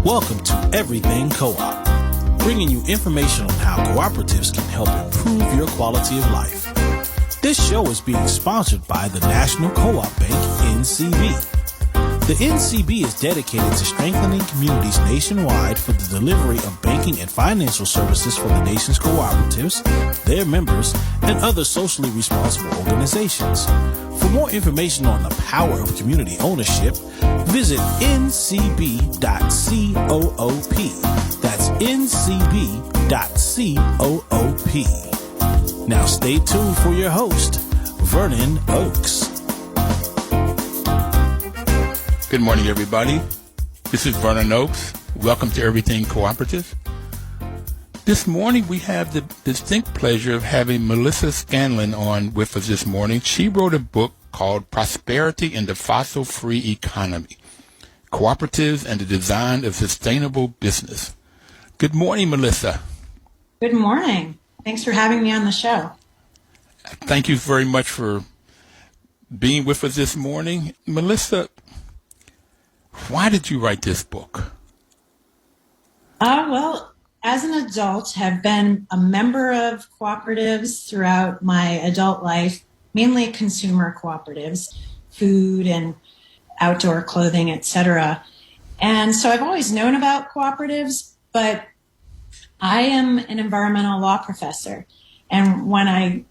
Welcome to Everything Co-op, bringing you information on how cooperatives can help improve your quality of life. This show is being sponsored by the National Co-op Bank, NCB. The NCB is dedicated to strengthening communities nationwide for the delivery of banking and financial services for the nation's cooperatives, their members, and other socially responsible organizations. For more information on the power of community ownership, visit ncb.coop. That's ncb.coop. Now stay tuned for your host, Vernon Oakes. Good morning, everybody. This is Vernon Oakes. Welcome to Everything Cooperative. This morning, we have the distinct pleasure of having Melissa Scanlan on with us this morning. She wrote a book called Prosperity in the Fossil-Free Economy, Cooperatives and the Design of Sustainable Business. Good morning, Melissa. Good morning. Thanks for having me on the show. Thank you very much for being with us this morning. Melissa, why did you write this book? Well, as an adult, have been a member of cooperatives throughout my adult life, mainly consumer cooperatives, food and outdoor clothing, etc. And so I've always known about cooperatives, but I am an environmental law professor. And when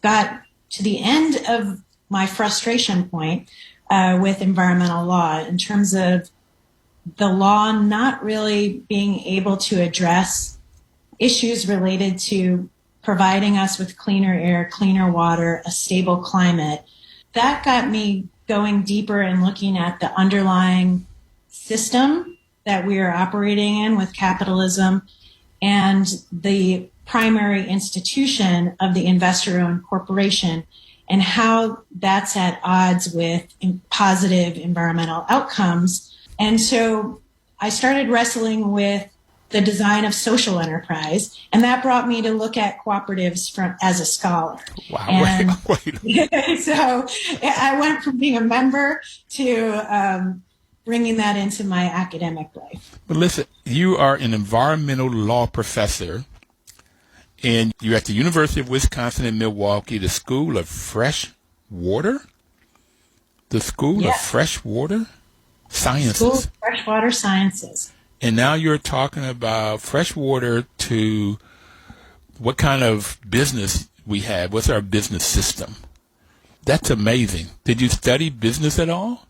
got to the end of my frustration point with environmental law in terms of the law not really being able to address issues related to providing us with cleaner air, cleaner water, a stable climate. That got me going deeper and looking at the underlying system that we are operating in with capitalism and the primary institution of the investor-owned corporation and how that's at odds with positive environmental outcomes. And so I started wrestling with the design of social enterprise, and that brought me to look at cooperatives as a scholar. Wow, and wait. So I went from being a member to bringing that into my academic life. Melissa, you are an environmental law professor, and you're at the University of Wisconsin in Milwaukee, the School of Fresh Water? The School of Freshwater Sciences. School of Freshwater Sciences. And now you're talking about freshwater to what kind of business we have. What's our business system? That's amazing. Did you study business at all?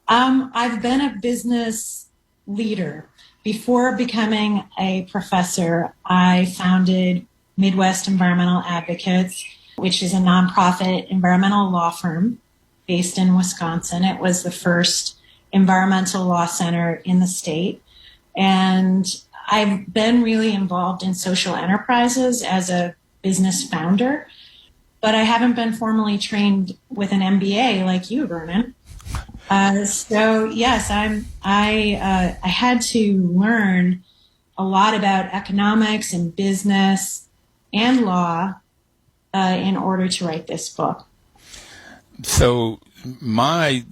I've been a business leader. Before becoming a professor, I founded Midwest Environmental Advocates, which is a nonprofit environmental law firm based in Wisconsin. It was the first environmental law center in the state. And I've been really involved in social enterprises as a business founder, but I haven't been formally trained with an MBA like you, Vernon. So yes, I had to learn a lot about economics and business and law in order to write this book. So my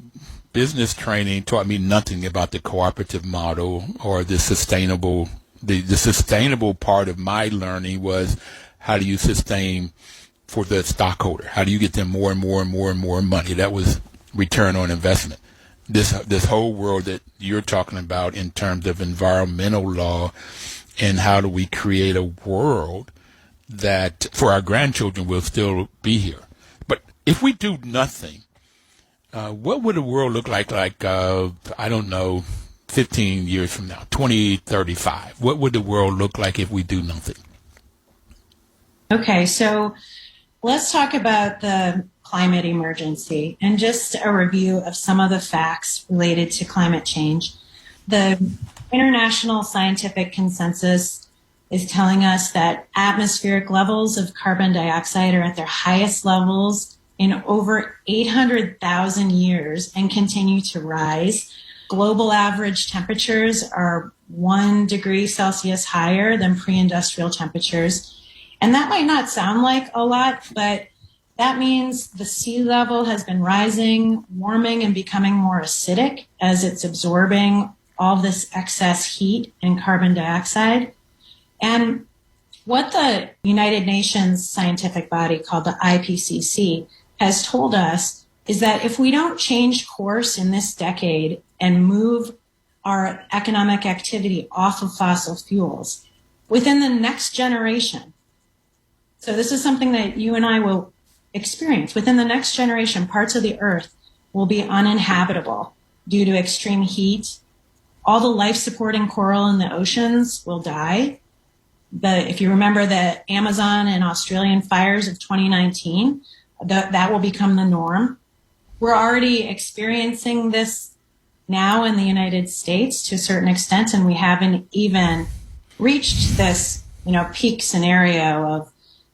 business training taught me nothing about the cooperative model or the sustainable. The sustainable part of my learning was how do you sustain for the stockholder? How do you get them more and more and more and more money? That was return on investment. This whole world that you're talking about in terms of environmental law and how do we create a world that for our grandchildren will still be here. But if we do nothing, what would the world look like, I don't know, 15 years from now, 2035? What would the world look like if we do nothing? Okay, so let's talk about the climate emergency and just a review of some of the facts related to climate change. The international scientific consensus is telling us that atmospheric levels of carbon dioxide are at their highest levels in over 800,000 years and continue to rise. Global average temperatures are 1 degree Celsius higher than pre-industrial temperatures. And that might not sound like a lot, but that means the sea level has been rising, warming, and becoming more acidic as it's absorbing all this excess heat and carbon dioxide. And what the United Nations scientific body called the IPCC has told us is that if we don't change course in this decade and move our economic activity off of fossil fuels within the next generation, so this is something that you and I will experience, within the next generation, parts of the earth will be uninhabitable due to extreme heat. All the life-supporting coral in the oceans will die. If you remember the Amazon and Australian fires of 2019, that will become the norm. We're already experiencing this now in the United States to a certain extent, and we haven't even reached this, peak scenario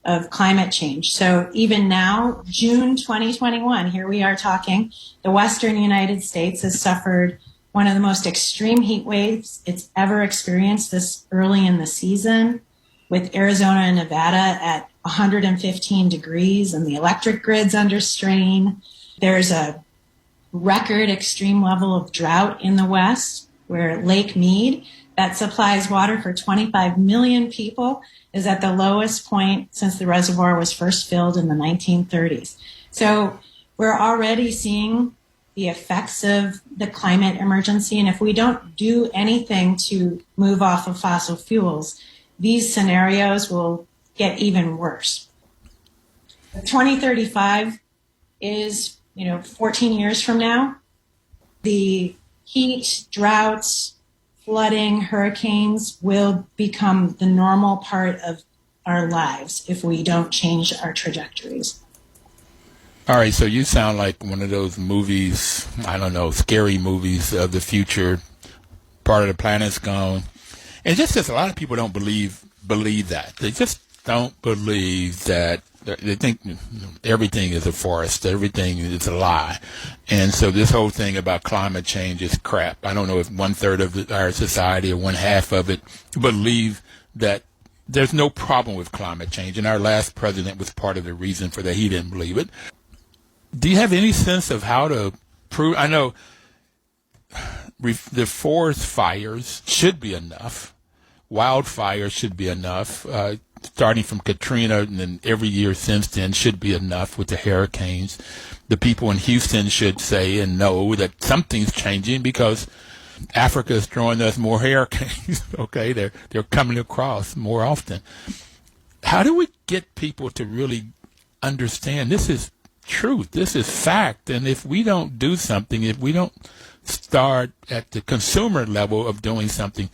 of climate change. So even now, June 2021, here we are talking, the Western United States has suffered one of the most extreme heat waves it's ever experienced this early in the season, with Arizona and Nevada at 115 degrees and the electric grid's under strain. There's a record extreme level of drought in the West, where Lake Mead, that supplies water for 25 million people, is at the lowest point since the reservoir was first filled in the 1930s. So we're already seeing the effects of the climate emergency. And if we don't do anything to move off of fossil fuels, these scenarios will get even worse. 2035 is, 14 years from now. The heat, droughts, flooding, hurricanes will become the normal part of our lives if we don't change our trajectories. All right, so you sound like one of those movies, scary movies of the future. Part of the planet's gone. And just as a lot of people don't believe that. They just don't believe that. They think everything is a forest, everything is a lie. And so this whole thing about climate change is crap. I don't know if 1/3 of our society or 1/2 of it believe that there's no problem with climate change. And our last president was part of the reason for that. He didn't believe it. Do you have any sense of how to prove? I know the forest fires should be enough. Wildfires should be enough. Starting from Katrina and then every year since then should be enough with the hurricanes. The people in Houston should say and know that something's changing because Africa is throwing us more hurricanes. Okay, they're coming across more often. How do we get people to really understand this is truth, this is fact, and if we don't do something, if we don't start at the consumer level of doing something,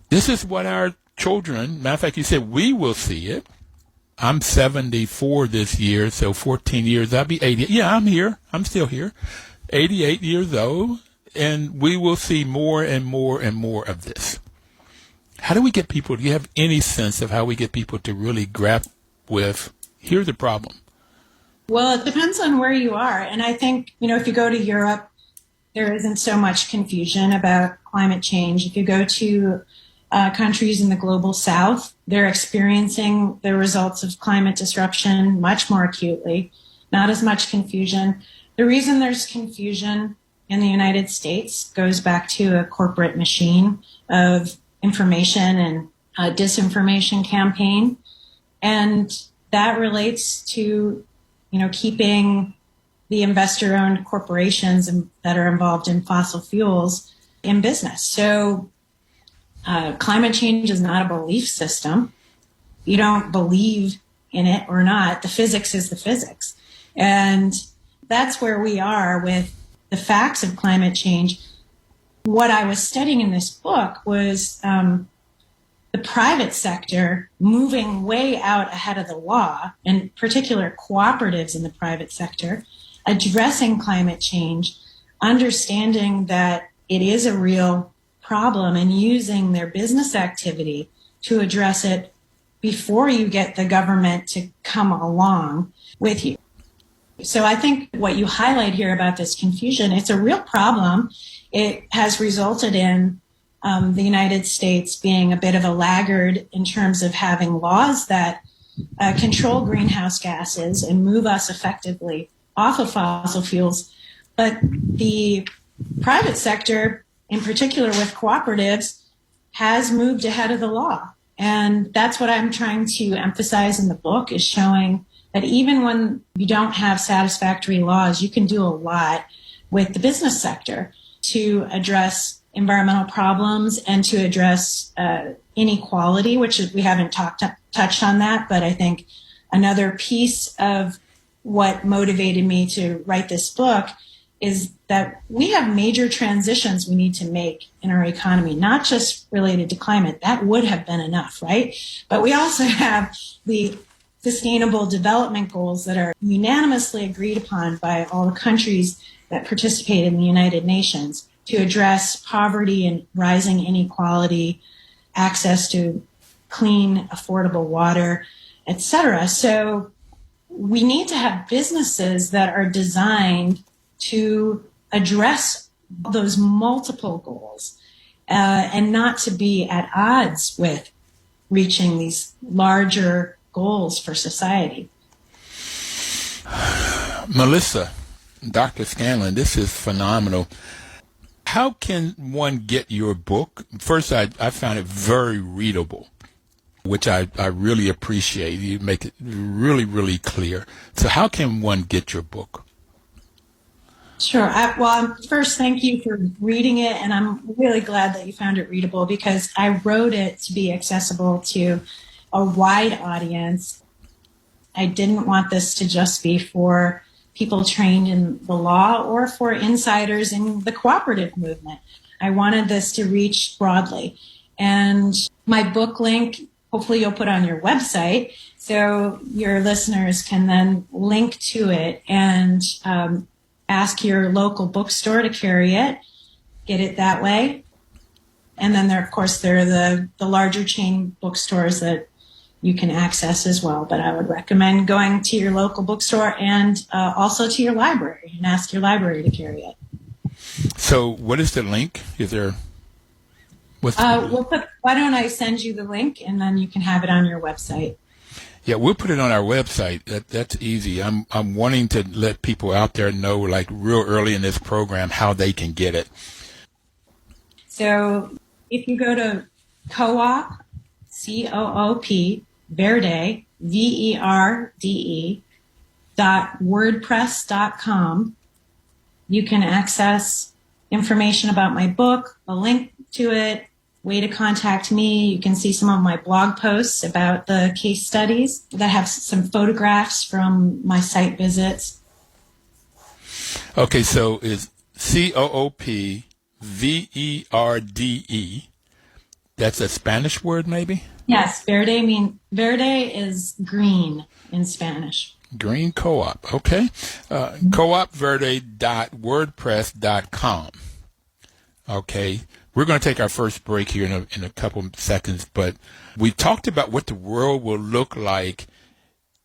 this is what our children, matter of fact, you said we will see it. I'm 74 this year, so 14 years, I'll be 80. Yeah, I'm here. I'm still here. 88 years old, and we will see more and more and more of this. How do we get people, do you have any sense of how we get people to really grapple with, here's the problem? Well, it depends on where you are. And I think, if you go to Europe, there isn't so much confusion about climate change. If you go to countries in the global south, they're experiencing the results of climate disruption much more acutely, not as much confusion. The reason there's confusion in the United States goes back to a corporate machine of information and a disinformation campaign. And that relates to, keeping the investor-owned corporations that are involved in fossil fuels in business. So climate change is not a belief system. You don't believe in it or not. The physics is the physics. And that's where we are with the facts of climate change. What I was studying in this book was the private sector moving way out ahead of the law, in particular cooperatives in the private sector, addressing climate change, understanding that it is a real problem and using their business activity to address it before you get the government to come along with you. So I think what you highlight here about this confusion, it's a real problem. It has resulted in the United States being a bit of a laggard in terms of having laws that control greenhouse gases and move us effectively off of fossil fuels. But the private sector in particular with cooperatives, has moved ahead of the law. And that's what I'm trying to emphasize in the book, is showing that even when you don't have satisfactory laws, you can do a lot with the business sector to address environmental problems and to address inequality, which we haven't touched on that. But I think another piece of what motivated me to write this book is that we have major transitions we need to make in our economy, not just related to climate. That would have been enough, right? But we also have the Sustainable Development Goals that are unanimously agreed upon by all the countries that participate in the United Nations to address poverty and rising inequality, access to clean, affordable water, etc. So we need to have businesses that are designed to address those multiple goals and not to be at odds with reaching these larger goals for society. Melissa, Dr. Scanlan, this is phenomenal. How can one get your book? First, I found it very readable, which I really appreciate. You make it really, really clear. So how can one get your book? Sure. First, thank you for reading it. And I'm really glad that you found it readable, because I wrote it to be accessible to a wide audience. I didn't want this to just be for people trained in the law or for insiders in the cooperative movement. I wanted this to reach broadly. And my book link, hopefully you'll put on your website so your listeners can then link to it and ask your local bookstore to carry it, get it that way. And then there are the larger chain bookstores that you can access as well. But I would recommend going to your local bookstore and also to your library and ask your library to carry it. So what is the link? Is there... why don't I send you the link and then you can have it on your website? Yeah, we'll put it on our website. That's easy. I'm wanting to let people out there know, like real early in this program, how they can get it. So if you go to co-op, C-O-O-P, Verde, V-E-R-D-E, .wordpress.com, you can access information about my book, a link to it, way to contact me. You can see some of my blog posts about the case studies that have some photographs from my site visits. Okay, so is C-O-O-P-V-E-R-D-E. That's a Spanish word, maybe? Yes, verde is green in Spanish. Green Co-op, okay. coopverde.wordpress.com. Okay. We're going to take our first break here in a couple of seconds, but we talked about what the world will look like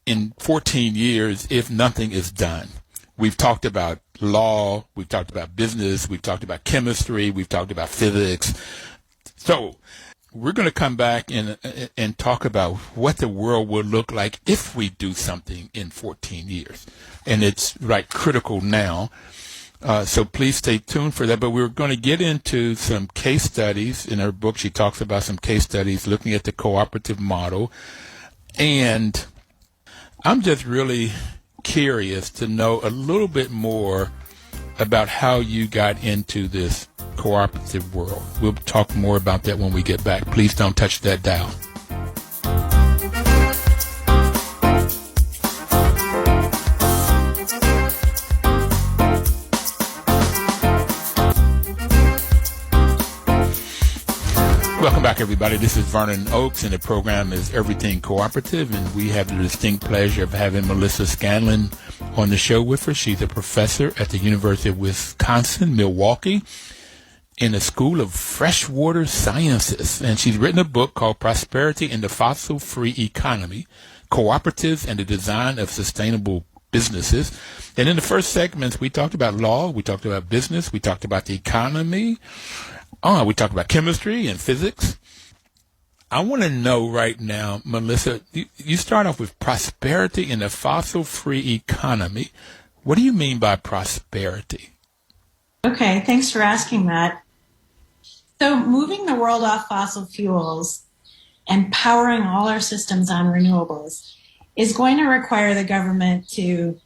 in 14 years if nothing is done. We've talked about law, we've talked about business, we've talked about chemistry, we've talked about physics. So we're going to come back and talk about what the world will look like if we do something in 14 years. And it's like critical now. So please stay tuned for that. But we're going to get into some case studies. In her book, she talks about some case studies looking at the cooperative model. And I'm just really curious to know a little bit more about how you got into this cooperative world. We'll talk more about that when we get back. Please don't touch that dial. Welcome back, everybody. This is Vernon Oakes, and the program is Everything Cooperative, and we have the distinct pleasure of having Melissa Scanlan on the show with us. She's a professor at the University of Wisconsin, Milwaukee, in the School of Freshwater Sciences, and she's written a book called Prosperity in the Fossil-Free Economy, Cooperatives and the Design of Sustainable Businesses. And in the first segments, we talked about law, we talked about business, we talked about the economy, we talked about chemistry and physics. I want to know right now, Melissa, you start off with prosperity in a fossil-free economy. What do you mean by prosperity? Okay, thanks for asking that. So moving the world off fossil fuels and powering all our systems on renewables is going to require the government to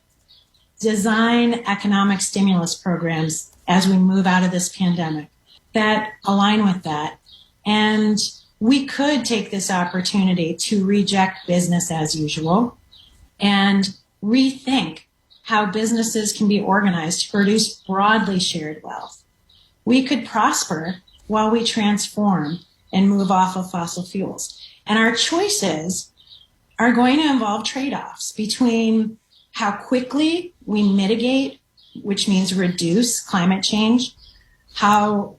design economic stimulus programs as we move out of this pandemic that align with that. And we could take this opportunity to reject business as usual and rethink how businesses can be organized to produce broadly shared wealth. We could prosper while we transform and move off of fossil fuels. And our choices are going to involve trade-offs between how quickly we mitigate, which means reduce climate change. How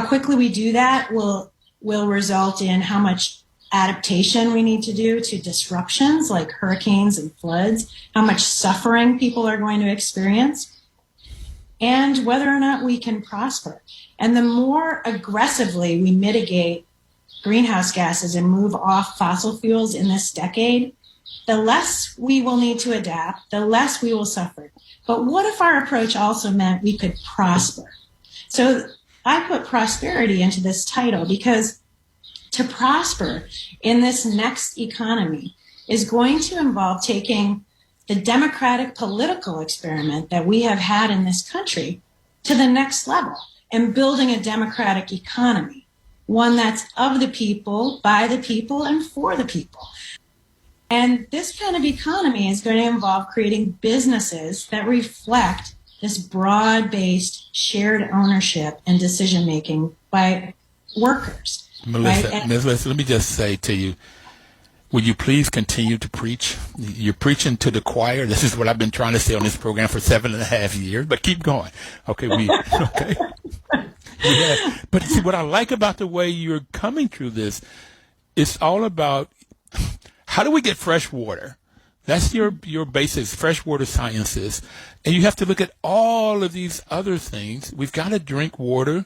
quickly we do that will result in how much adaptation we need to do to disruptions like hurricanes and floods, how much suffering people are going to experience, and whether or not we can prosper. And the more aggressively we mitigate greenhouse gases and move off fossil fuels in this decade, the less we will need to adapt, the less we will suffer. But what if our approach also meant we could prosper? So I put prosperity into this title because to prosper in this next economy is going to involve taking the democratic political experiment that we have had in this country to the next level and building a democratic economy, one that's of the people, by the people, and for the people. And this kind of economy is going to involve creating businesses that reflect this broad-based shared ownership and decision-making by workers. Melissa, right? Melissa, let me just say to you, will you please continue to preach? You're preaching to the choir. This is what I've been trying to say on this program for 7.5 years, but keep going. Okay, okay. Yeah. But see, what I like about the way you're coming through this, it's all about how do we get fresh water? That's your basics, freshwater sciences. And you have to look at all of these other things. We've got to drink water.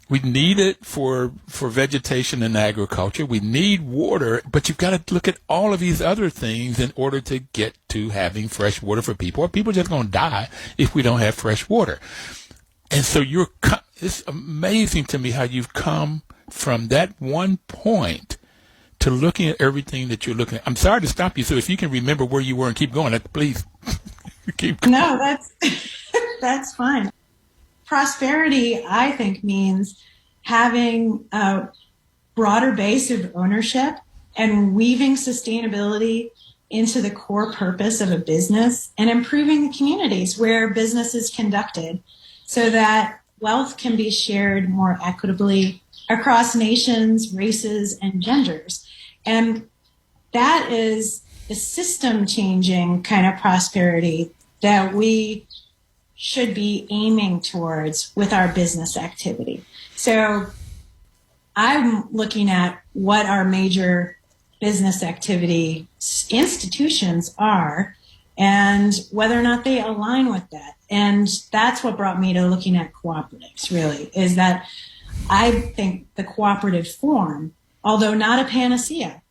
We need it for vegetation and agriculture. We need water, but you've got to look at all of these other things in order to get to having fresh water for people. Or people are just going to die if we don't have fresh water. And so it's amazing to me how you've come from that one point to looking at everything that you're looking at. I'm sorry to stop you. So if you can remember where you were and keep going, please keep going. No, that's fine. Prosperity, I think, means having a broader base of ownership and weaving sustainability into the core purpose of a business and improving the communities where business is conducted so that wealth can be shared more equitably across nations, races, and genders. And that is the system-changing kind of prosperity that we should be aiming towards with our business activity. So I'm looking at what our major business activity institutions are and whether or not they align with that. And that's what brought me to looking at cooperatives, really, is that I think the cooperative form, although not a panacea,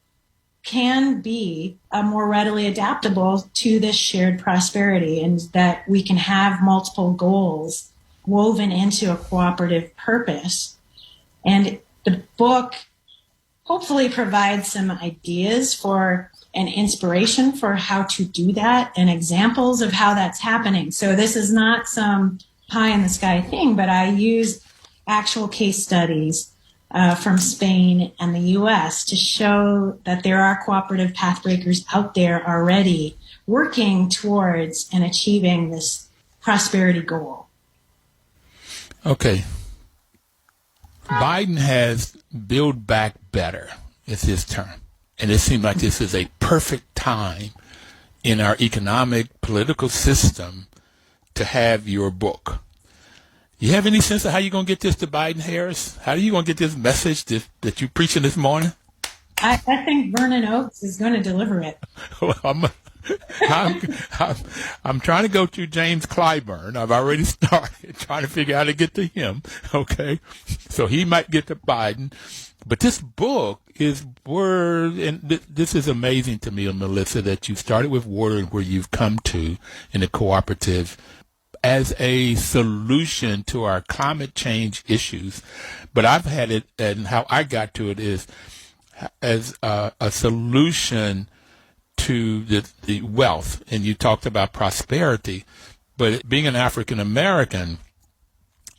can be more readily adaptable to this shared prosperity, and that we can have multiple goals woven into a cooperative purpose. And the book hopefully provides some ideas for an inspiration for how to do that and examples of how that's happening. So this is not some pie in the sky thing, but I use actual case studies from Spain and the U.S. to show that there are cooperative pathbreakers out there already working towards and achieving this prosperity goal. Okay. Biden has Build Back Better. It's his term. And it seems like this is a perfect time in our economic, political system to have your book. You have any sense of how you're going to get this to Biden-Harris? How are you going to get this message that you're preaching this morning? I think Vernon Oakes is going to deliver it. Well, I'm trying to go to James Clyburn. I've already started trying to figure out how to get to him. Okay. So he might get to Biden. But this book is this is amazing to me, Melissa, that you started with water and where you've come to in a cooperative as a solution to our climate change issues. But I've had it, and how I got to it is as a solution to the wealth. And you talked about prosperity, but being an African American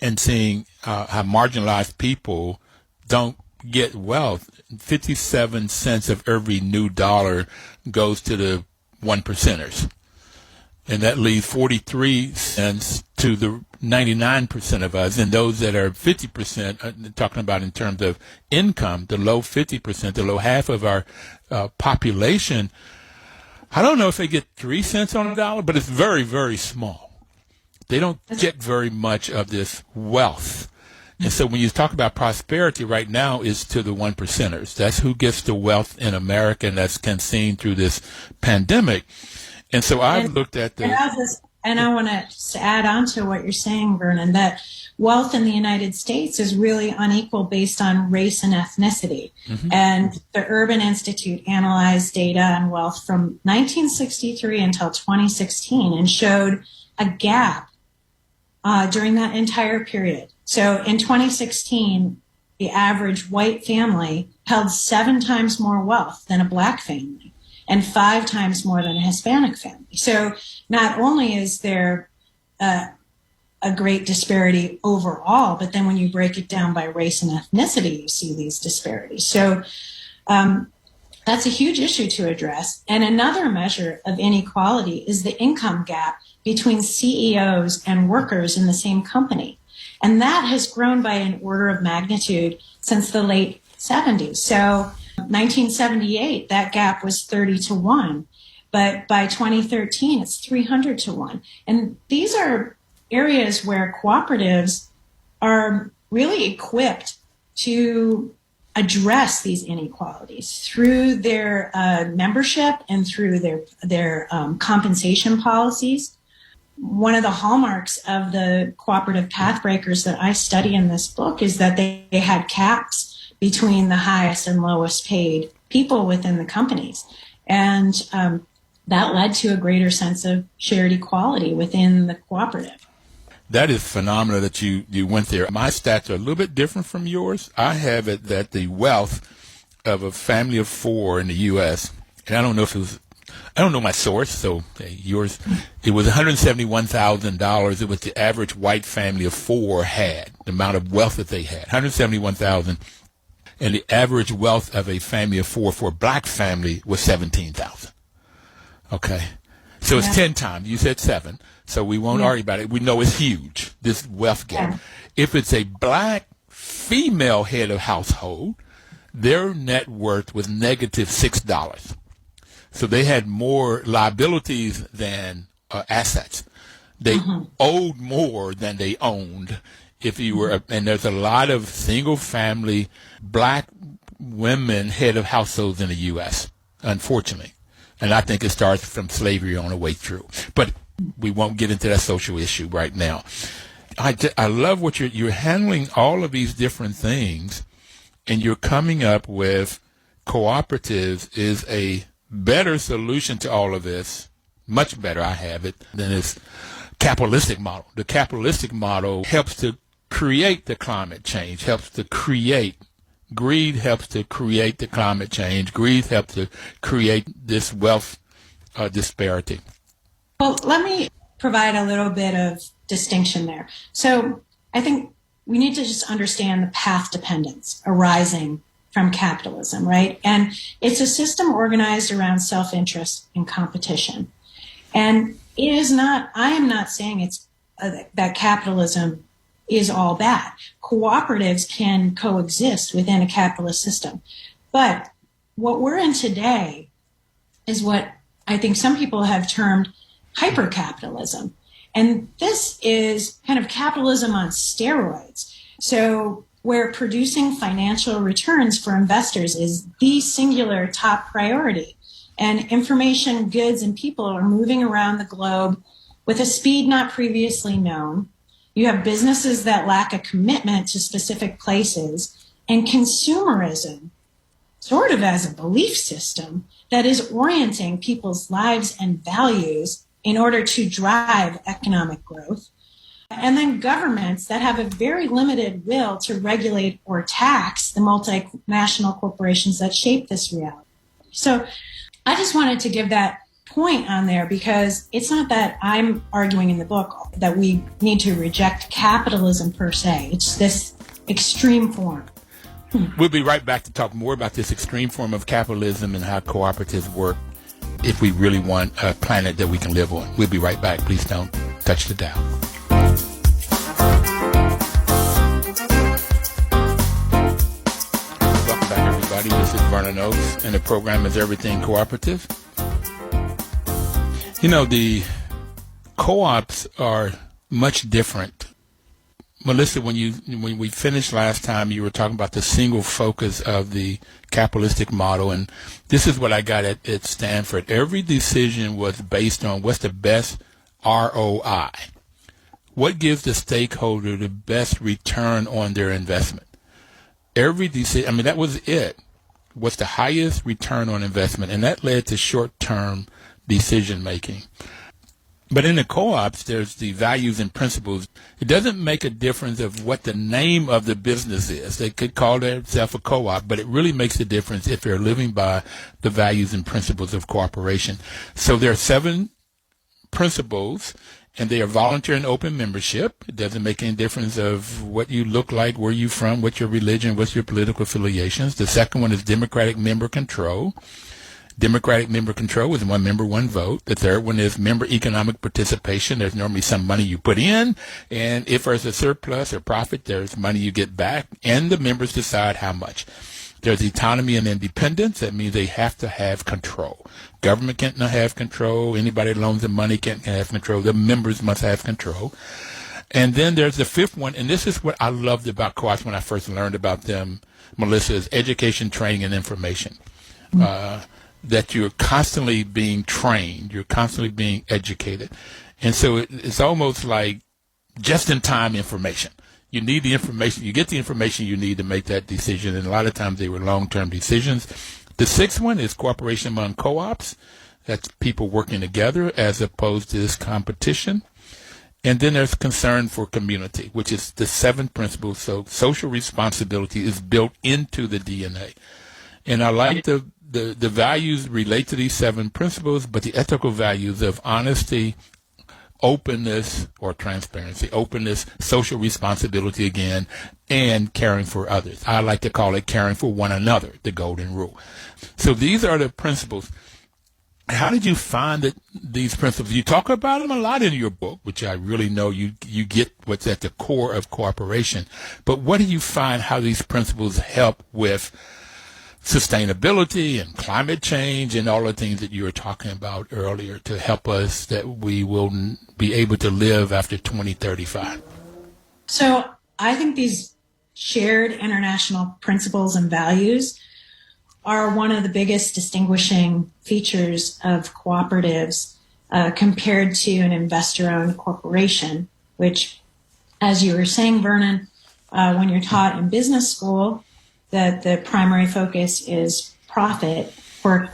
and seeing how marginalized people don't get wealth, 57 cents of every new dollar goes to the 1%ers. And that leaves 43 cents to the 99% of us. And those that are 50%, talking about in terms of income, the low 50%, the low half of our population, I don't know if they get 3 cents on a dollar, but it's very, very small. They don't get very much of this wealth. And so when you talk about prosperity right now, is to the 1%ers. That's who gets the wealth in America, and that's seen through this pandemic. And so I've looked at the... And I want to add on to what you're saying, Vernon, that wealth in the United States is really unequal based on race and ethnicity. Mm-hmm. And the Urban Institute analyzed data on wealth from 1963 until 2016 and showed a gap during that entire period. So in 2016, the average white family held 7 times more wealth than a black family and 5 times more than a Hispanic family. So not only is there a great disparity overall, but then when you break it down by race and ethnicity, you see these disparities. So that's a huge issue to address. And another measure of inequality is the income gap between CEOs and workers in the same company. And that has grown by an order of magnitude since the late 70s. So 1978, that gap was 30-1. But by 2013, it's 300-1. And these are areas where cooperatives are really equipped to address these inequalities through their membership and through their compensation policies. One of the hallmarks of the cooperative pathbreakers that I study in this book is that they had caps between the highest and lowest paid people within the companies. And that led to a greater sense of shared equality within the cooperative. That is phenomenal that you went there. My stats are a little bit different from yours. I have it that the wealth of a family of 4 in the U.S., and I don't know my source, so yours, it was $171,000. It was the average white family of 4 had, the amount of wealth that they had, $171,000. And the average wealth of a family of 4 for a black family was $17,000. Okay. So it's 10 times. You said 7. So we won't argue about it. We know it's huge, this wealth gap. If it's a black female head of household, their net worth was negative $6. So they had more liabilities than assets. They owed more than they owned. If you were, and there's a lot of single family black women head of households in the U.S., unfortunately. And I think it starts from slavery on the way through. But we won't get into that social issue right now. I love what you're handling all of these different things, and you're coming up with cooperatives is a better solution to all of this, much better, I have it, than this capitalistic model. The capitalistic model helps to create the climate change, helps to create greed, helps to create the climate change. Greed helps to create this wealth disparity. Well, let me provide a little bit of distinction there. So I think we need to just understand the path dependence arising from capitalism, right? And it's a system organized around self-interest and competition. And it is not, I am not saying it's that capitalism is all bad. Cooperatives can coexist within a capitalist system. But what we're in today is what I think some people have termed hypercapitalism. And this is kind of capitalism on steroids. So where producing financial returns for investors is the singular top priority. And information, goods, and people are moving around the globe with a speed not previously known. You have businesses that lack a commitment to specific places, and consumerism, sort of as a belief system, that is orienting people's lives and values in order to drive economic growth. And then governments that have a very limited will to regulate or tax the multinational corporations that shape this reality. So I just wanted to give that point on there because it's not that I'm arguing in the book that we need to reject capitalism per se. It's this extreme form. We'll be right back to talk more about this extreme form of capitalism and how cooperatives work if we really want a planet that we can live on. We'll be right back. Please don't touch the dial. Welcome back, everybody. This is Vernon Oakes, and the program is Everything Cooperative. You know, the co-ops are much different. Melissa, when we finished last time, you were talking about the single focus of the capitalistic model, and this is what I got at Stanford. Every decision was based on what's the best ROI. What gives the stakeholder the best return on their investment? Every decision, that was it. What's the highest return on investment? And that led to short-term decision making. But in the co-ops, there's the values and principles. It doesn't make a difference of what the name of the business is. They could call themselves a co-op, but it really makes a difference if they're living by the values and principles of cooperation. So there are 7 principles, and they are voluntary and open membership. It doesn't make any difference of what you look like, where you're from, what's your religion, what's your political affiliations. The second one is democratic member control. Democratic member control is 1 member, 1 vote. The third one is member economic participation. There's normally some money you put in, and if there's a surplus or profit, there's money you get back, and the members decide how much. There's autonomy and independence. That means they have to have control. Government can't not have control. Anybody that loans them money can't have control. The members must have control. And then there's the 5th one, and this is what I loved about co-ops when I first learned about them, Melissa, is education, training, and information. That you're constantly being trained, you're constantly being educated. And so it's almost like just-in-time information. You need the information, you get the information you need to make that decision, and a lot of times they were long-term decisions. The 6th one is cooperation among co-ops. That's people working together as opposed to this competition. And then there's concern for community, which is the 7th principle. So social responsibility is built into the DNA. And I like the values relate to these 7 principles, but the ethical values of honesty, openness or transparency, openness, social responsibility again, and caring for others. I like to call it caring for one another, the golden rule. So these are the principles. How did you find these principles? You talk about them a lot in your book, which I really know you get what's at the core of cooperation. But what do you find how these principles help with sustainability and climate change and all the things that you were talking about earlier to help us that we will be able to live after 2035? So I think these shared international principles and values are one of the biggest distinguishing features of cooperatives compared to an investor-owned corporation, which, as you were saying, Vernon, when you're taught in business school, that the primary focus is profit. For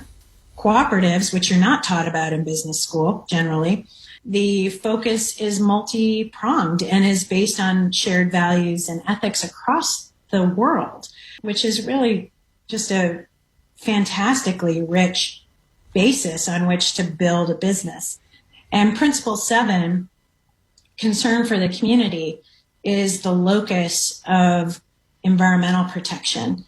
cooperatives, which you're not taught about in business school generally, the focus is multi-pronged and is based on shared values and ethics across the world, which is really just a fantastically rich basis on which to build a business. And Principle 7, concern for the community, is the locus of environmental protection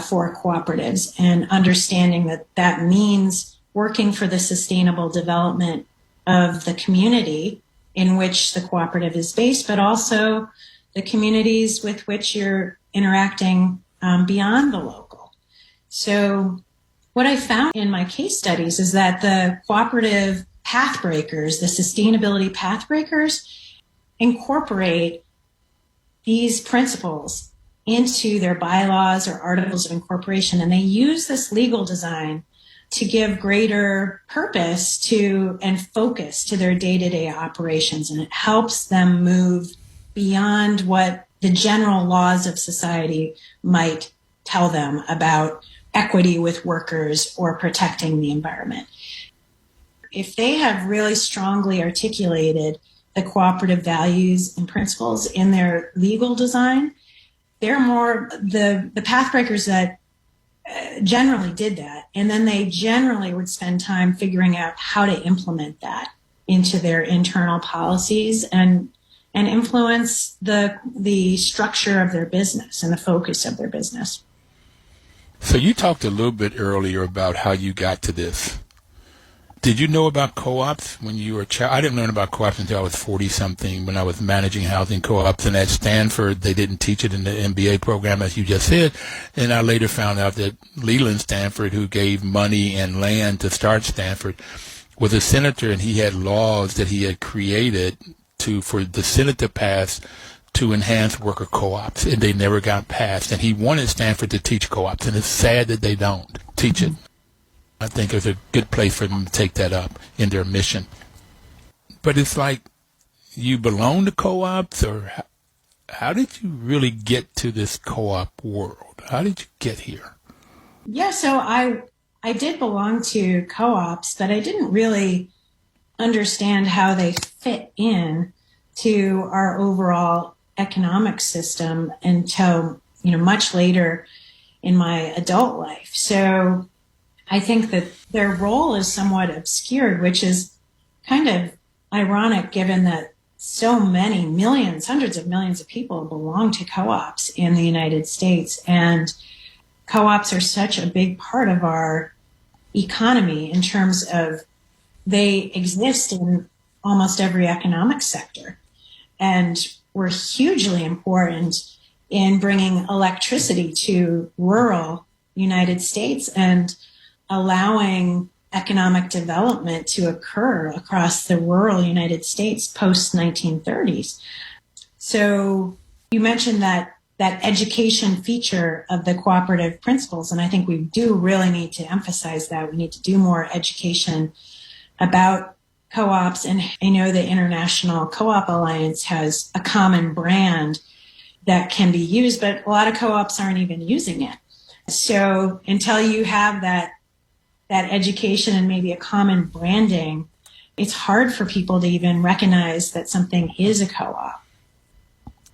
for cooperatives, and understanding that means working for the sustainable development of the community in which the cooperative is based, but also the communities with which you're interacting beyond the local. So what I found in my case studies is that the cooperative pathbreakers, the sustainability pathbreakers, incorporate these principles into their bylaws or articles of incorporation, and they use this legal design to give greater purpose to and focus to their day-to-day operations, and it helps them move beyond what the general laws of society might tell them about equity with workers or protecting the environment. if they have really strongly articulated the cooperative values and principles in their legal design, they're more the pathbreakers that generally did that. And then they generally would spend time figuring out how to implement that into their internal policies and influence the structure of their business and the focus of their business. So you talked a little bit earlier about how you got to this. Did you know about co-ops when you were a child? I didn't learn about co-ops until I was 40-something when I was managing housing co-ops. And at Stanford, they didn't teach it in the MBA program, as you just said. And I later found out that Leland Stanford, who gave money and land to start Stanford, was a senator, and he had laws that he had created for the Senate to pass to enhance worker co-ops, and they never got passed. And he wanted Stanford to teach co-ops, and it's sad that they don't teach it. I think it's a good place for them to take that up in their mission. But it's like you belong to co-ops, or how did you really get to this co-op world? How did you get here? Yeah, so I did belong to co-ops, but I didn't really understand how they fit in to our overall economic system until, much later in my adult life. So I think that their role is somewhat obscured, which is kind of ironic given that so many millions, hundreds of millions of people belong to co-ops in the United States. And co-ops are such a big part of our economy in terms of they exist in almost every economic sector. And were hugely important in bringing electricity to rural United States and allowing economic development to occur across the rural United States post-1930s. So you mentioned that education feature of the cooperative principles, and I think we do really need to emphasize that. We need to do more education about co-ops, and I know the International Co-op Alliance has a common brand that can be used, but a lot of co-ops aren't even using it. So until you have that education and maybe a common branding, it's hard for people to even recognize that something is a co-op.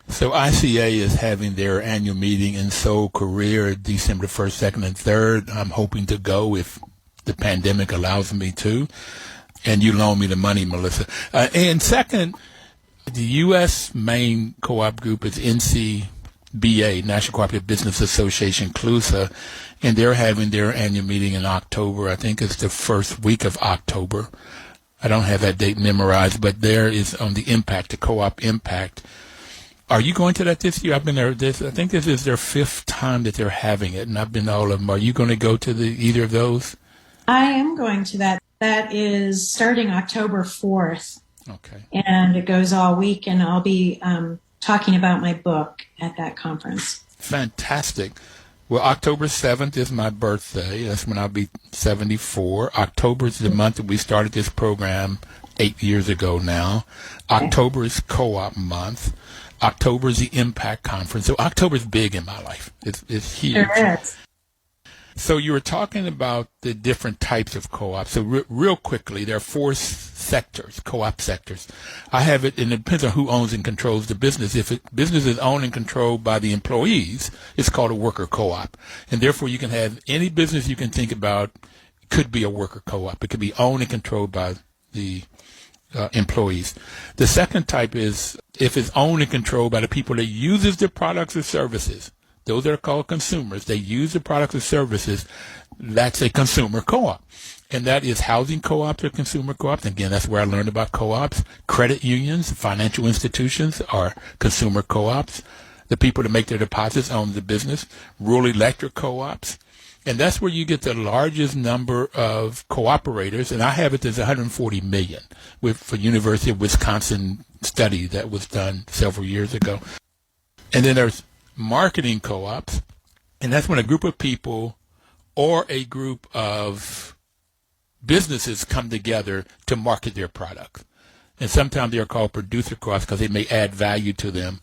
So ICA is having their annual meeting in Seoul, Korea, December 1st, 2nd, and 3rd. I'm hoping to go if the pandemic allows me to. And you loan me the money, Melissa. And second, the U.S. main co-op group is NCBA, National Cooperative Business Association, CLUSA, and they're having their annual meeting in October. I think it's the first week of October. I don't have that date memorized, but there is on the impact, the co-op impact. Are you going to that this year? I've been there. I think this is their 5th time that they're having it, and I've been to all of them. Are you going to go to either of those? I am going to that. That is starting October 4th. Okay. And it goes all week, and I'll be talking about my book at that conference. Fantastic. Well, October 7th is my birthday. That's when I'll be 74. October is the month that we started this program 8 years ago now. Okay. October is co-op month. October is the Impact Conference. So October is big in my life. It's huge. Sure is. So you were talking about the different types of co-ops. So real quickly, there are 4 sectors, co-op sectors. I have it, and it depends on who owns and controls the business. If business is owned and controlled by the employees, it's called a worker co-op. And therefore, you can have any business you can think about could be a worker co-op. It could be owned and controlled by the employees. The second type is if it's owned and controlled by the people that uses the products or services. Those are called consumers. They use the products or services. That's a consumer co-op. And that is housing co-ops or consumer co-ops. Again, that's where I learned about co-ops. Credit unions, financial institutions are consumer co-ops. The people that make their deposits own the business. Rural electric co-ops. And that's where you get the largest number of cooperators. And I have it as 140 million for University of Wisconsin study that was done several years ago. And then there's marketing co-ops, and that's when a group of people or a group of businesses come together to market their products. And sometimes they're called producer co-ops because they may add value to them.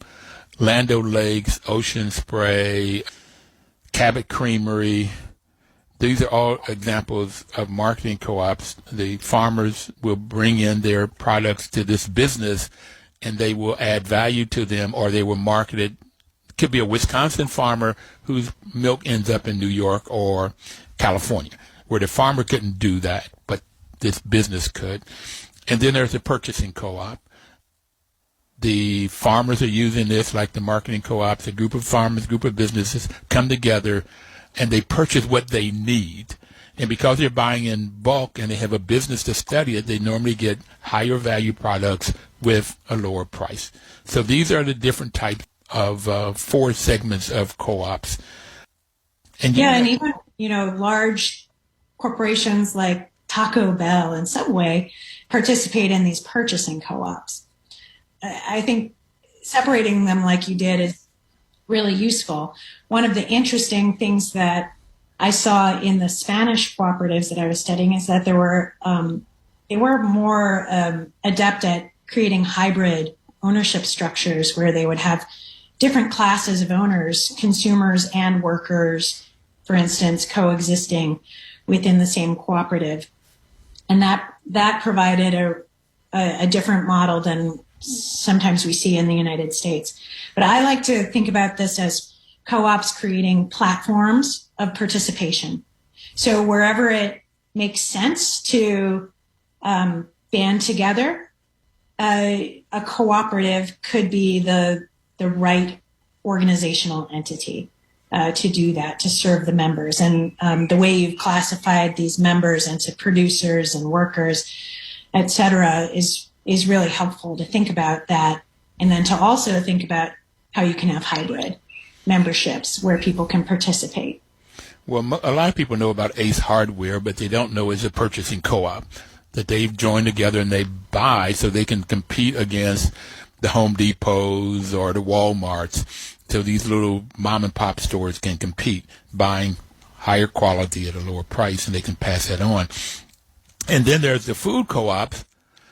Land O'Lakes, Ocean Spray, Cabot Creamery, These are all examples of marketing co-ops. The farmers will bring in their products to this business, and they will add value to them, or they will market it. It could be a Wisconsin farmer whose milk ends up in New York or California, where the farmer couldn't do that, but this business could. And then there's the purchasing co-op. The farmers are using this like the marketing co-ops. A group of farmers, group of businesses come together, and they purchase what they need. And because they're buying in bulk and they have a business to study it, they normally get higher value products with a lower price. So these are the different types of 4 segments of co-ops. And and even, large corporations like Taco Bell and Subway participate in these purchasing co-ops. I think separating them like you did is really useful. One of the interesting things that I saw in the Spanish cooperatives that I was studying is that they were more adept at creating hybrid ownership structures where they would have different classes of owners, consumers and workers, for instance, coexisting within the same cooperative. And that provided a different model than sometimes we see in the United States. But I like to think about this as co-ops creating platforms of participation. So wherever it makes sense to band together, a cooperative could be the right organizational entity to do that, to serve the members. And the way you've classified these members into producers and workers, et cetera, is really helpful to think about that. And then to also think about how you can have hybrid memberships where people can participate. Well, a lot of people know about Ace Hardware, but they don't know it's a purchasing co-op, that they've joined together and they buy so they can compete against the Home Depots or the Walmarts. So these little mom and pop stores can compete, buying higher quality at a lower price, and they can pass that on. And then there's the food co-ops.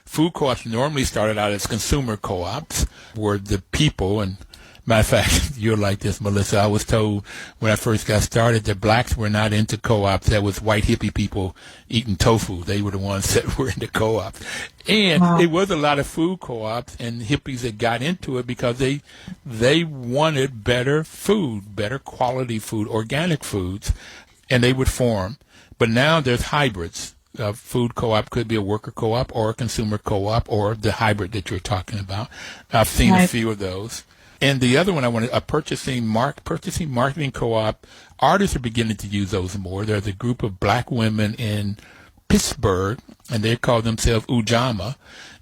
Food co-ops normally started out as consumer co-ops, where the people, and matter of fact, you're like this, Melissa. I was told when I first got started that blacks were not into co-ops. That was white hippie people eating tofu. They were the ones that were into co-ops. And it was a lot of food co-ops and hippies that got into it because they wanted better food, better quality food, organic foods, and they would form. But now there's hybrids. A food co-op could be a worker co-op or a consumer co-op or the hybrid that you're talking about. I've seen a few of those. And the other one I wanted, a purchasing marketing co-op. Artists are beginning to use those more. There's a group of black women in Pittsburgh, and they call themselves Ujamaa.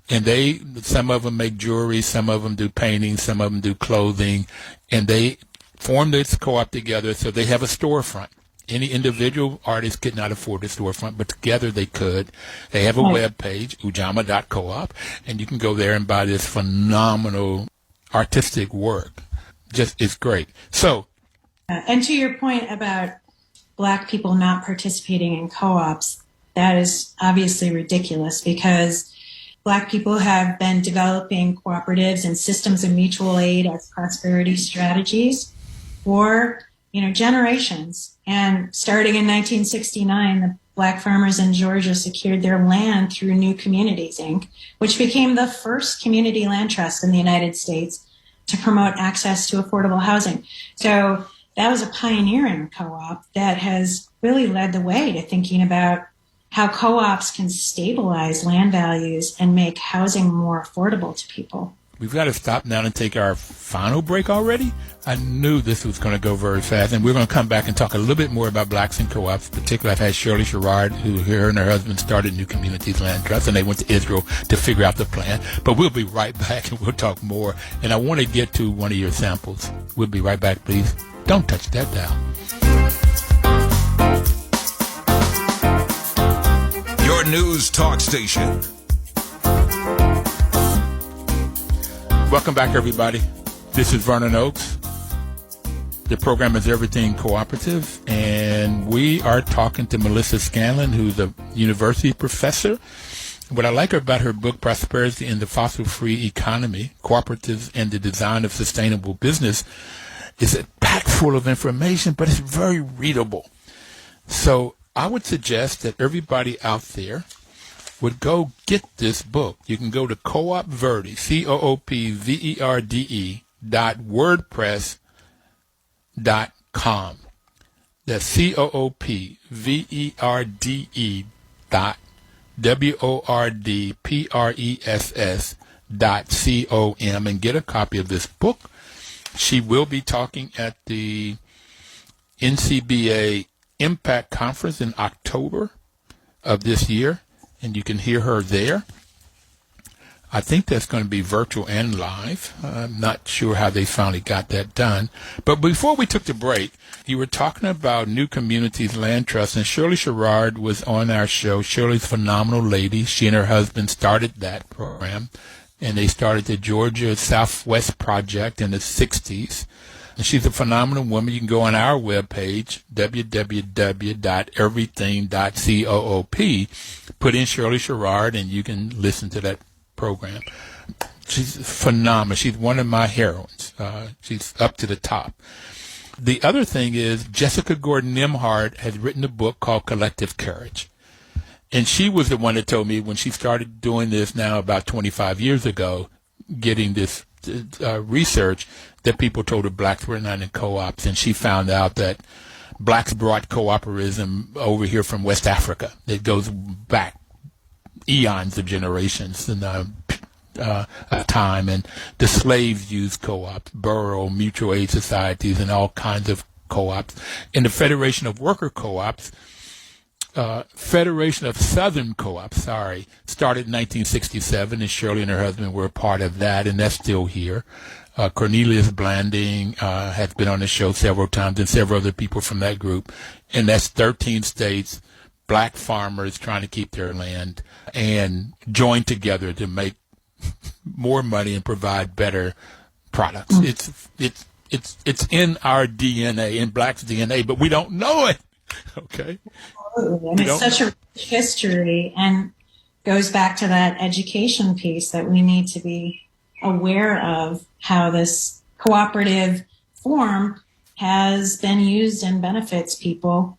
And some of them make jewelry, some of them do painting, some of them do clothing, and they form this co-op together so they have a storefront. Any individual artist could not afford a storefront, but together they could. They have a web page, ujamaa.coop, and you can go there and buy this phenomenal artistic work. It's great. So, and to your point about black people not participating in co-ops, that is obviously ridiculous because black people have been developing cooperatives and systems of mutual aid as prosperity strategies for generations. And starting in 1969, the black farmers in Georgia secured their land through New Communities, Inc., which became the first community land trust in the United States to promote access to affordable housing. So that was a pioneering co-op that has really led the way to thinking about how co-ops can stabilize land values and make housing more affordable to people. We've got to stop now and take our final break already. I knew this was going to go very fast, and we're going to come back and talk a little bit more about blacks and co-ops. Particularly, I've had Shirley Sherrod, who her and her husband started New Communities Land Trust, and they went to Israel to figure out the plan. But we'll be right back, and we'll talk more. And I want to get to one of your samples. We'll be right back, please. Don't touch that dial. Your news talk station. Welcome back, everybody. This is Vernon Oakes. The program is Everything Cooperative, and we are talking to Melissa Scanlan, who's a university professor. What I like about her book, Prosperity in the Fossil-Free Economy, Cooperatives and the Design of Sustainable Business, is packed full of information, but it's very readable. So I would suggest that everybody out there would go get this book. You can go to coopverde, coopverde.wordpress.com. That's coopverde.wordpress.com and get a copy of this book. She will be talking at the NCBA Impact Conference in October of this year, and you can hear her there. I think that's going to be virtual and live. I'm not sure how they finally got that done. But before we took the break, you were talking about New Communities Land Trust, and Shirley Sherrard was on our show. Shirley's a phenomenal lady. She and her husband started that program, and they started the Georgia Southwest Project in the 60s. And she's a phenomenal woman. You can go on our webpage, www.everything.coop, put in Shirley Sherrard, and you can listen to that program. She's phenomenal. She's one of my heroines. She's up to the top. The other thing is Jessica Gordon Nimhart has written a book called Collective Courage. And she was the one that told me when she started doing this now about 25 years ago, getting this research, that people told her blacks were not in co-ops, and she found out that blacks brought cooperism over here from West Africa. It goes back eons of generations and time, and the slaves used co-ops, borough, mutual aid societies, and all kinds of co-ops. And the Federation of Worker Co-ops, Federation of Southern Co-ops, started in 1967, and Shirley and her husband were a part of that, and that's still here. Cornelius Blanding has been on the show several times, and several other people from that group. And that's 13 states, black farmers trying to keep their land and join together to make more money and provide better products. It's in our DNA, in blacks' DNA, but we don't know it. Okay. And it's such a rich history, and goes back to that education piece that we need to be aware of, how this cooperative form has been used and benefits people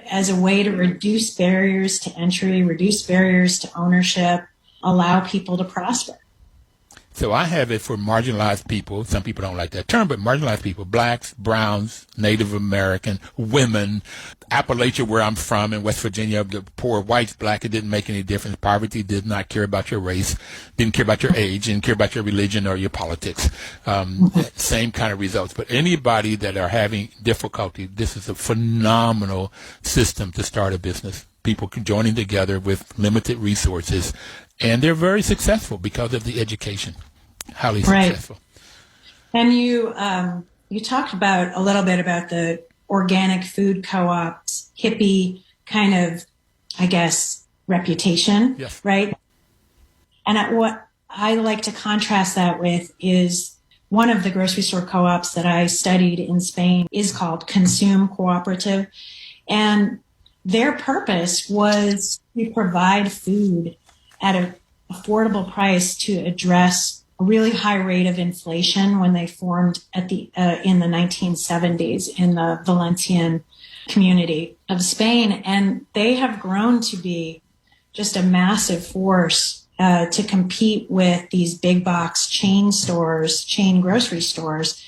as a way to reduce barriers to entry, reduce barriers to ownership, allow people to prosper. So I have it for marginalized people. Some people don't like that term, but marginalized people, blacks, browns, Native American, women, Appalachia, where I'm from, in West Virginia, the poor whites, black, it didn't make any difference. Poverty did not care about your race, didn't care about your age, didn't care about your religion or your politics. Same kind of results. But anybody that are having difficulty, this is a phenomenal system to start a business. People joining together with limited resources, and they're very successful because of the education. Highly successful. And you talked about a little bit about the organic food co-ops, hippie kind of, I guess, reputation, yes. Right? And what I like to contrast that with is one of the grocery store co-ops that I studied in Spain is called Consume Cooperative. And their purpose was to provide food at an affordable price to address a really high rate of inflation when they formed at in the 1970s in the Valencian community of Spain. And they have grown to be just a massive force to compete with these big box chain grocery stores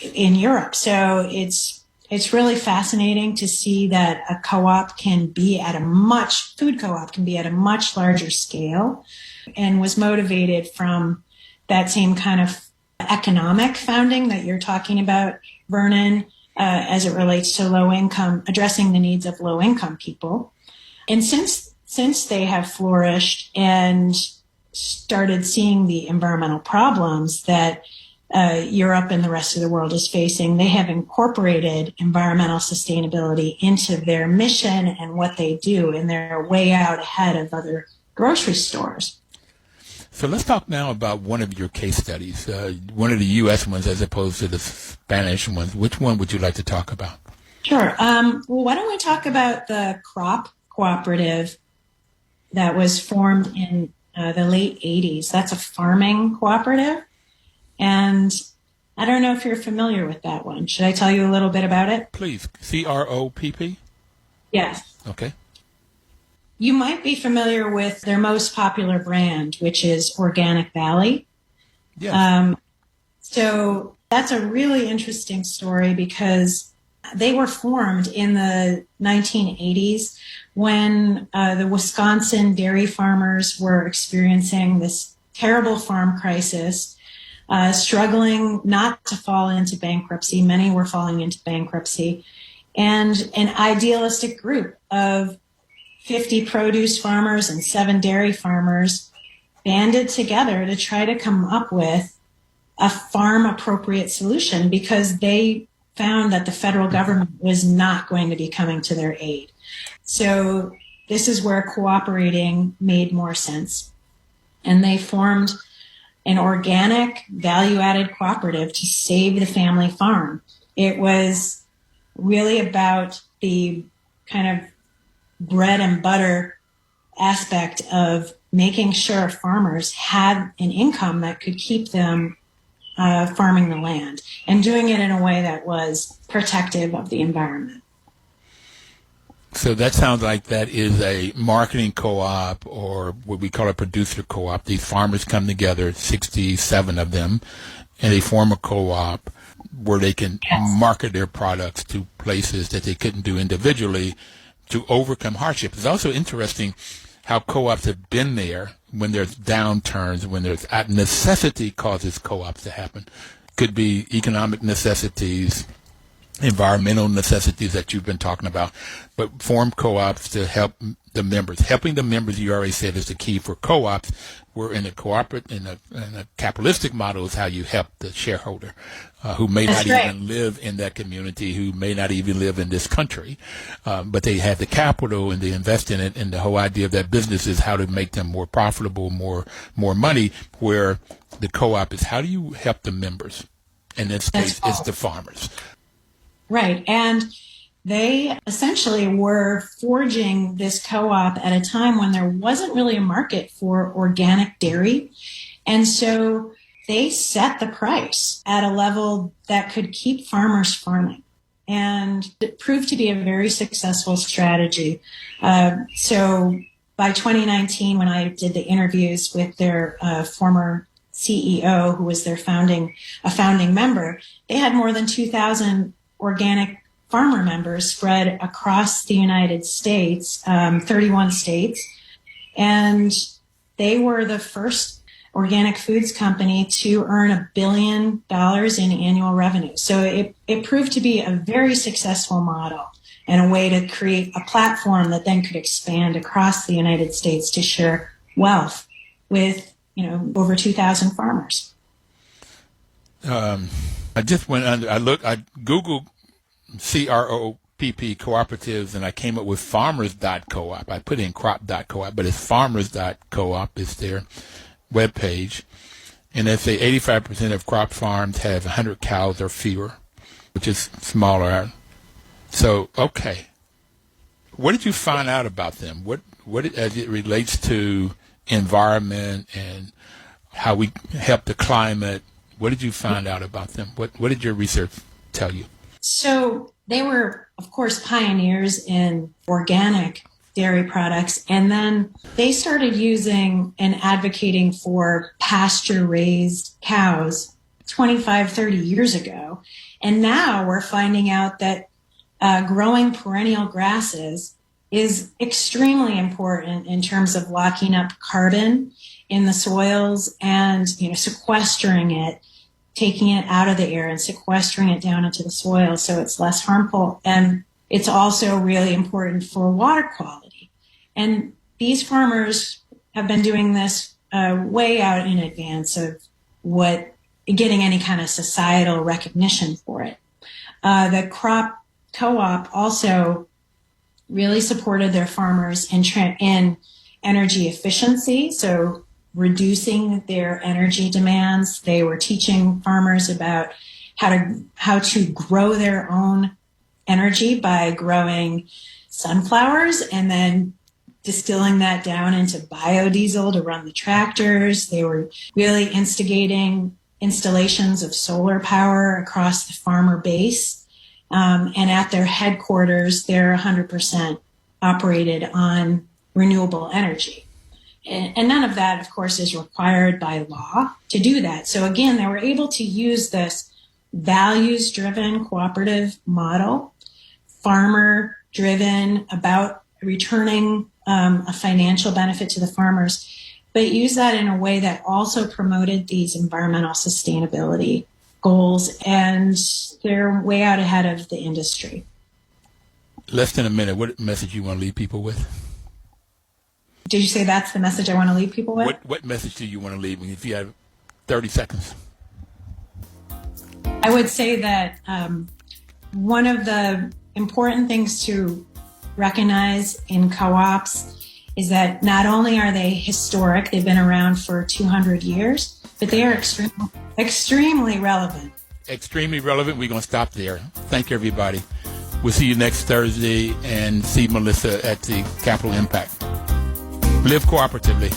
in Europe. So it's really fascinating to see that a co-op can be food co-op can be at a much larger scale, and was motivated from that same kind of economic founding that you're talking about, Vernon, as it relates to addressing the needs of low income people. And since they have flourished and started seeing the environmental problems that Europe and the rest of the world is facing, they have incorporated environmental sustainability into their mission and what they do, and they're way out ahead of other grocery stores. So let's talk now about one of your case studies, one of the U.S. ones as opposed to the Spanish ones. Which one would you like to talk about? Sure. Well, why don't we talk about the Crop Cooperative that was formed in the late 80s. That's a farming cooperative. And I don't know if you're familiar with that one. Should I tell you a little bit about it? Please. CROPP? Yes. Okay. You might be familiar with their most popular brand, which is Organic Valley. Yes. So that's a really interesting story because they were formed in the 1980s when the Wisconsin dairy farmers were experiencing this terrible farm crisis, struggling not to fall into bankruptcy. Many were falling into bankruptcy. And an idealistic group of 50 produce farmers and 7 dairy farmers banded together to try to come up with a farm appropriate solution because they found that the federal government was not going to be coming to their aid. So this is where cooperating made more sense. And they formed an organic value-added cooperative to save the family farm. It was really about the kind of bread and butter aspect of making sure farmers had an income that could keep them farming the land and doing it in a way that was protective of the environment. So that sounds like that is a marketing co-op, or what we call a producer co-op. These farmers come together, 67 of them, and they form a co-op where they can market their products to places that they couldn't do individually to overcome hardship. It's also interesting how co-ops have been there when there's downturns, when there's necessity causes co-ops to happen. Could be economic necessities, environmental necessities that you've been talking about, but form co-ops to help the members. Helping the members, you already said, is the key for co-ops. We're in a corporate, in a capitalistic model is how you help the shareholder, who may not even live in that community, who may not even live in this country, but they have the capital and they invest in it. And the whole idea of that business is how to make them more profitable, more money. Where the co-op is, how do you help the members? In this case, it's the farmers. Right. And they essentially were forging this co-op at a time when there wasn't really a market for organic dairy. And so they set the price at a level that could keep farmers farming. And it proved to be a very successful strategy. So by 2019, when I did the interviews with their former CEO, who was their founding member, they had more than 2,000 organic farmer members spread across the United States, 31 states. And they were the first organic foods company to earn $1 billion in annual revenue. So it proved to be a very successful model and a way to create a platform that then could expand across the United States to share wealth with, over 2,000 farmers. I just went under, I Googled CROPP cooperatives, and I came up with farmers.coop. I put in crop.coop, but it's farmers.coop is their webpage. And they say 85% of crop farms have 100 cows or fewer, which is smaller. So, okay. What did you find out about them? What as it relates to environment and how we help the climate, what did you find out about them? What did your research tell you? So they were, of course, pioneers in organic dairy products. And then they started using and advocating for pasture-raised cows 25, 30 years ago. And now we're finding out that growing perennial grasses is extremely important in terms of locking up carbon in the soils and, sequestering it, taking it out of the air and sequestering it down into the soil so it's less harmful. And it's also really important for water quality. And these farmers have been doing this way out in advance of getting any kind of societal recognition for it. The Crop Co-op also really supported their farmers in energy efficiency, so reducing their energy demands. They were teaching farmers about how to grow their own energy by growing sunflowers and then distilling that down into biodiesel to run the tractors. They were really instigating installations of solar power across the farmer base. And at their headquarters, they're 100% operated on renewable energy. And none of that, of course, is required by law to do that. So again, they were able to use this values-driven cooperative model, farmer-driven, about returning a financial benefit to the farmers, but use that in a way that also promoted these environmental sustainability goals, and they're way out ahead of the industry. Less than a minute. What message you want to leave people with? Did you say that's the message I want to leave people with? What message do you want to leave if you have 30 seconds? I would say that one of the important things to recognize in co-ops is that not only are they historic, they've been around for 200 years, but they are extremely relevant. Extremely relevant. We're going to stop there. Thank you, everybody. We'll see you next Thursday and see Melissa at the Capital Impact. Live cooperatively.